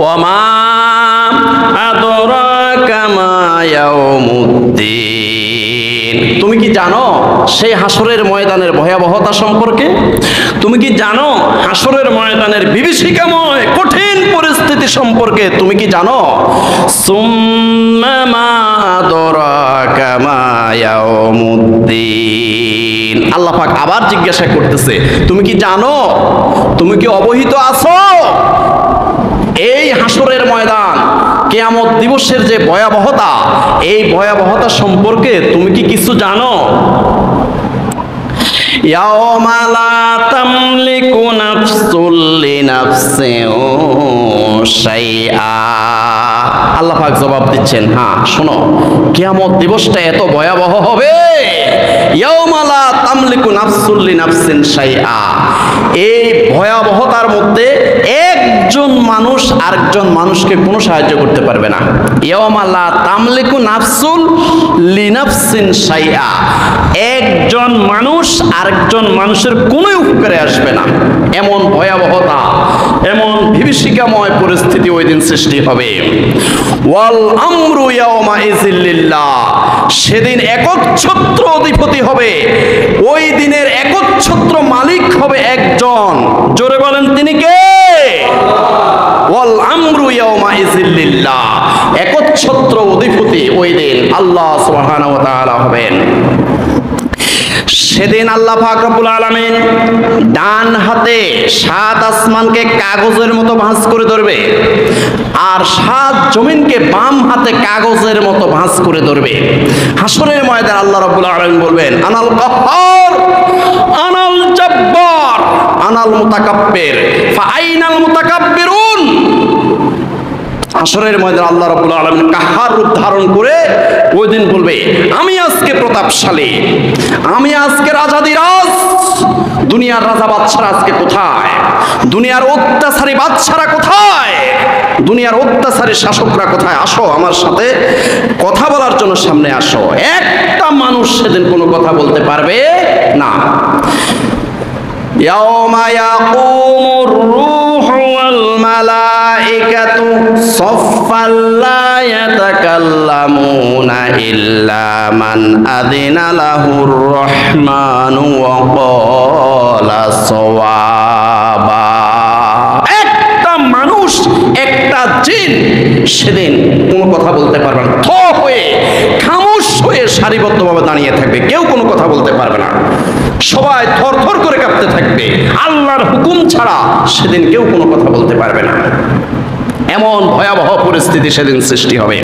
ওয়ামা আদরাকা মা ইয়াউমুদ্দিন, তুমি কি জানো সেই হাসরের ময়দানের ভয়াবহতা সম্পর্কে? তুমি কি জানো হাসরের ময়দানের বিভীষিকাময় কঠিন পরিস্থিতি সম্পর্কে? তুমি কি জানো? সুম্মা মা আদরাকা মা ইয়াউমুদ্দিন, আল্লাহ পাক আবার জিজ্ঞাসা করতেছে, তুমি কি জানো? তুমি কি অবহিত আছো? এই হাসরের ময়দান, কিয়ামত দিবসের যে ভয়াবহতা, এই ভয়াবহতা সম্পর্কে তুমি কি কিছু জানো? ইয়াওমা লা তামলিকু নাফসুন লিনাফসিন শাইআ, আল্লাহ পাক জবাব দিচ্ছেন, হ্যাঁ শোনো, কিয়ামত দিবসটা এত ভয়াবহ হবে। ইয়াওমা লা তামলিকু নাফসুন লিনাফসিন শাইআ, এই ভয়াবহতার মধ্যে একজন মানুষ আরেকজন মানুষকে কোনো সাহায্য করতে পারবে না। ইয়াওমা লা তামলিকু নাফসুন লিনাফসিন শাইআ, একজন মানুষ আরেকজন মানুষের কোনো উপকারে আসবে না। এমন ভয়াবহতা, এমন বিভীষিকাময় পরিস্থিতি ওই দিন সৃষ্টি হবে। ওয়াল আমরু ইয়াওমা ইযিল লিল্লাহ, সেদিন একচ্ছত্র অধিপতি হবে, ওই দিনের একচ্ছত্র মালিক হবে একজন। জোরে বলেন, তিনি কে? ওয়াল আমরু ইয়াওমা ইযিল লিল্লাহ, একচ্ছত্র অধিপতি ওই দিন আল্লাহ সুবহানাহু ওয়া তাআলা হবেন। সেদিন আল্লাহ পাক রব্বুল আলামিন ডান হাতে সাত আসমানকে কাগজের মতো ভাঁজ করে ধরবে, আর সাত জমিনকে বাম হাতে কাগজের মতো ভাঁজ করে ধরবে। হাসরের ময়দানে আল্লাহ রব্বুল আলামিন বলবেন, আনাল কাহ্হার, আনাল জাব্বার, আনাল মুতাকাব্বির, ফাআইনাল মুতাকাব্বিরুন। হাসরের ময়দানে আল্লাহ রাব্বুল আলামিন কাহ্হার রূপ ধারণ করে ওই দিন বলবে, আমি আজকে প্রতাপশালী, আমি আজকে রাজাধিরাজ। দুনিয়ার রাজা বাদশারা আজকে কোথায়? দুনিয়ার অত্যাচারী বাদশারা কোথায়? দুনিয়ার অত্যাচারী শাসকরা কোথায়? আসো আমার সাথে কথা বলার জন্য সামনে আসো। একটা মানুষ সেদিন কোনো কথা বলতে পারবে না। ইয়াওমা ইয়াকুমুর রূহু ওয়াল মালাইকাতু সাফফান লা ইয়াতাকাল্লামুনা ইল্লা মান আযিনা লাহুর রহমানু ওয়া ক্বালা সাওয়াবা। একটা মানুষ, একটা জিন সেদিন কোনো কথা বলতে পারবে না। থ হয়ে, খামোশ হয়ে সারিবদ্ধভাবে দাঁড়িয়ে থাকবে, কেউ কোনো কথা বলতে পারবে না। সবাই থরথর করে কাঁপতে থাকবে, আল্লাহর হুকুম ছাড়া সেদিন কেউ কোনো কথা বলতে পারবে না। এমন ভয়াবহ পরিস্থিতি সেদিন সৃষ্টি হবে।